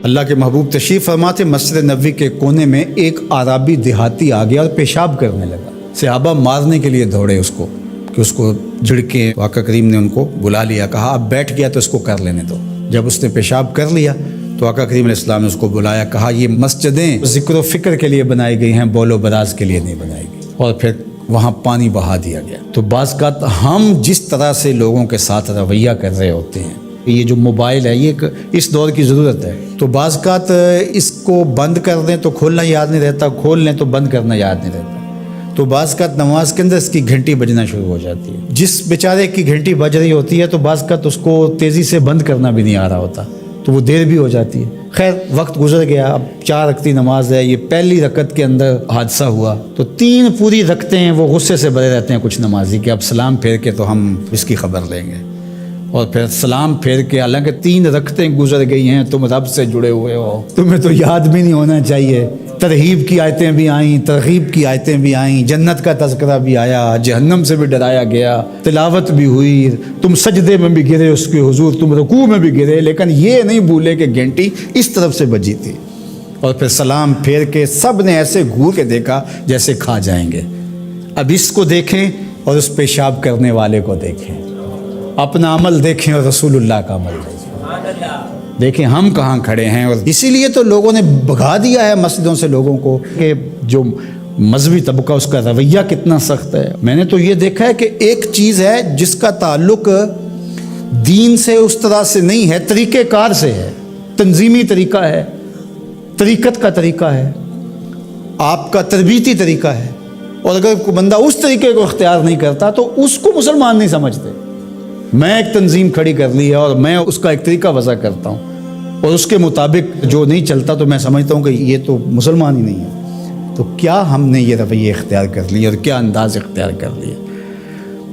اللہ کے محبوب تشریف فرماتے مسجد نبوی کے کونے میں ایک عربی دیہاتی آ گیا اور پیشاب کرنے لگا۔ صحابہ مارنے کے لیے دوڑے اس کو کہ اس کو جھڑکیں۔ آقا کریم نے ان کو بلا لیا، کہا اب بیٹھ گیا تو اس کو کر لینے دو۔ جب اس نے پیشاب کر لیا تو آقا کریم علیہ السلام نے اس کو بلایا، کہا یہ مسجدیں ذکر و فکر کے لیے بنائی گئی ہیں، بول و براز کے لیے نہیں بنائی گئی، اور پھر وہاں پانی بہا دیا گیا۔ تو بعض اوقات ہم جس طرح سے لوگوں کے ساتھ رویہ کر رہے ہوتے ہیں، یہ جو موبائل ہے یہ اس دور کی ضرورت ہے، تو بعض اوقات اس کو بند کر دیں تو کھولنا یاد نہیں رہتا، کھول لیں تو بند کرنا یاد نہیں رہتا، تو بعض اوقات نماز کے اندر اس کی گھنٹی بجنا شروع ہو جاتی ہے۔ جس بیچارے کی گھنٹی بج رہی ہوتی ہے تو بعض اوقات اس کو تیزی سے بند کرنا بھی نہیں آ رہا ہوتا، تو وہ دیر بھی ہو جاتی ہے۔ خیر وقت گزر گیا، اب 4 رکعتی نماز ہے، یہ پہلی رکعت کے اندر حادثہ ہوا تو 3 پوری رکعتیں ہیں وہ غصے سے بھرے رہتے ہیں کچھ نمازی کہ اب سلام پھیر کے تو ہم اس کی خبر لیں گے، اور پھر سلام پھیر کے حالانکہ 3 رکعتیں گزر گئی ہیں، تم رب سے جڑے ہوئے ہو، تمہیں تو یاد بھی نہیں ہونا چاہیے۔ ترغیب کی آیتیں بھی آئیں، ترغیب کی آیتیں بھی آئیں، جنت کا تذکرہ بھی آیا، جہنم سے بھی ڈرایا گیا، تلاوت بھی ہوئی، تم سجدے میں بھی گرے اس کے حضور، تم رکوع میں بھی گرے، لیکن یہ نہیں بھولے کہ گھنٹی اس طرف سے بجی تھی۔ اور پھر سلام پھیر کے سب نے ایسے گھور کے دیکھا جیسے کھا جائیں گے۔ اب اس کو دیکھیں اور اس پیشاب کرنے والے کو دیکھیں، اپنا عمل دیکھیں اور رسول اللہ کا عمل دیکھیں ہم کہاں کھڑے ہیں۔ اور اسی لیے تو لوگوں نے بھگا دیا ہے مسجدوں سے لوگوں کو کہ جو مذہبی طبقہ اس کا رویہ کتنا سخت ہے۔ میں نے تو یہ دیکھا ہے کہ ایک چیز ہے جس کا تعلق دین سے اس طرح سے نہیں ہے، طریقہ کار سے ہے، تنظیمی طریقہ ہے، طریقت کا طریقہ ہے، آپ کا تربیتی طریقہ ہے، اور اگر کوئی بندہ اس طریقے کو اختیار نہیں کرتا تو اس کو مسلمان نہیں سمجھتے۔ میں ایک تنظیم کھڑی کر لی ہے اور میں اس کا ایک طریقہ وضع کرتا ہوں اور اس کے مطابق جو نہیں چلتا تو میں سمجھتا ہوں کہ یہ تو مسلمان ہی نہیں ہے۔ تو کیا ہم نے یہ رویہ اختیار کر لیا اور کیا انداز اختیار کر لیا؟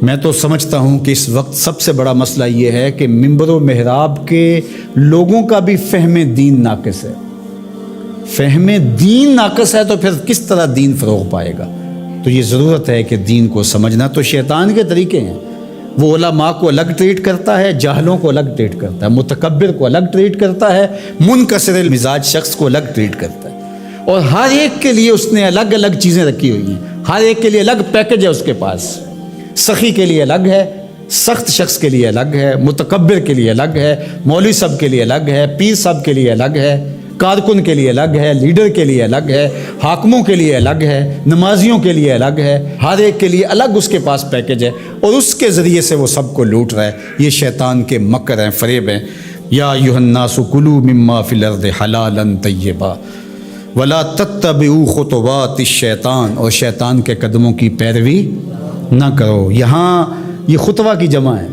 میں تو سمجھتا ہوں کہ اس وقت سب سے بڑا مسئلہ یہ ہے کہ منبر و محراب کے لوگوں کا بھی فہم دین ناقص ہے۔ فہم دین ناقص ہے تو پھر کس طرح دین فروغ پائے گا؟ تو یہ ضرورت ہے کہ دین کو سمجھنا۔ تو شیطان کے طریقے ہیں، وہ علماء کو الگ ٹریٹ کرتا ہے، جاہلوں کو الگ ٹریٹ کرتا ہے، متکبر کو الگ ٹریٹ کرتا ہے، منکسر المزاج شخص کو الگ ٹریٹ کرتا ہے، اور ہر ایک کے لیے اس نے الگ الگ چیزیں رکھی ہوئی ہیں، ہر ایک کے لیے الگ پیکج ہے اس کے پاس۔ سخی کے لیے الگ ہے، سخت شخص کے لیے الگ ہے، متکبر کے لیے الگ ہے، مولوی صاحب کے لیے الگ ہے، پیر صاحب کے لیے الگ ہے، کارکن کے لیے الگ ہے، لیڈر کے لیے الگ ہے، حاکموں کے لیے الگ ہے، نمازیوں کے لیے الگ ہے، ہر ایک کے لیے الگ اس کے پاس پیکج ہے، اور اس کے ذریعے سے وہ سب کو لوٹ رہا ہے۔ یہ شیطان کے مکر ہیں، فریب ہیں۔ یا ایھا الناس کلوا مما فی الارض حلالا طیبا ولا تتبعوا خطوات الشیطان، اور شیطان کے قدموں کی پیروی نہ کرو۔ یہاں یہ خطوہ کی جمع ہے،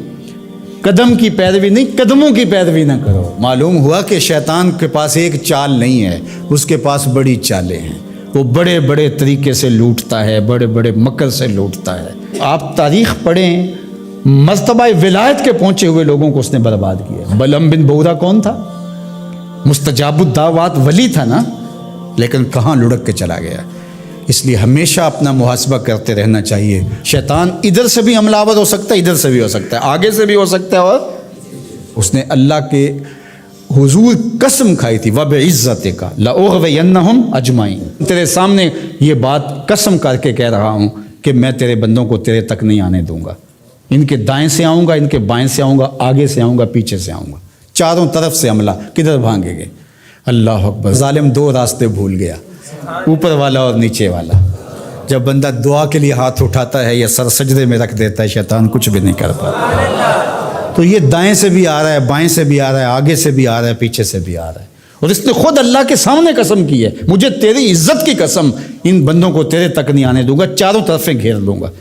قدم کی پیروی نہیں، قدموں کی پیروی نہ کرو۔ معلوم ہوا کہ شیطان کے پاس ایک چال نہیں ہے، اس کے پاس بڑی چالیں ہیں، وہ بڑے بڑے طریقے سے لوٹتا ہے، بڑے بڑے مکر سے لوٹتا ہے۔ آپ تاریخ پڑھیں، مرتبہ ولایت کے پہنچے ہوئے لوگوں کو اس نے برباد کیا۔ بلعم بن بورا کون تھا؟ مستجاب الدعوات ولی تھا نا، لیکن کہاں لڑک کے چلا گیا۔ اس لیے ہمیشہ اپنا محاسبہ کرتے رہنا چاہیے۔ شیطان ادھر سے بھی حملہ آور ہو سکتا ہے، ادھر سے بھی ہو سکتا ہے، آگے سے بھی ہو سکتا ہے، اور اس نے اللہ کے حضور قسم کھائی تھی وَبِعِزَّتِكَ لَأُغْوِيَنَّهُمْ أَجْمَعِينَ، تیرے سامنے یہ بات قسم کر کے کہہ رہا ہوں کہ میں تیرے بندوں کو تیرے تک نہیں آنے دوں گا۔ ان کے دائیں سے آؤں گا، ان کے بائیں سے آؤں گا، آگے سے آؤں گا، پیچھے سے آؤں گا، چاروں طرف سے حملہ، کدھر بھاگیں گے؟ اللہ اکبر۔ ظالم 2 راستے بھول گیا، اوپر والا اور نیچے والا۔ جب بندہ دعا کے لیے ہاتھ اٹھاتا ہے یا سر سجدے میں رکھ دیتا ہے، شیطان کچھ بھی نہیں کر پاتا۔ تو یہ دائیں سے بھی آ رہا ہے، بائیں سے بھی آ رہا ہے، آگے سے بھی آ رہا ہے، پیچھے سے بھی آ رہا ہے، اور اس نے خود اللہ کے سامنے قسم کی ہے، مجھے تیری عزت کی قسم، ان بندوں کو تیرے تک نہیں آنے دوں گا، چاروں طرفیں گھیر لوں گا۔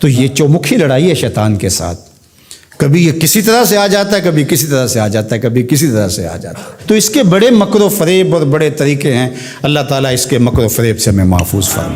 تو یہ چومکھی لڑائی ہے شیطان کے ساتھ، کبھی یہ کسی طرح سے آ جاتا ہے، کبھی کسی طرح سے آ جاتا ہے، کبھی کسی طرح سے آ جاتا ہے۔ تو اس کے بڑے مکر و فریب اور بڑے طریقے ہیں، اللہ تعالیٰ اس کے مکر و فریب سے ہمیں محفوظ فرمائے۔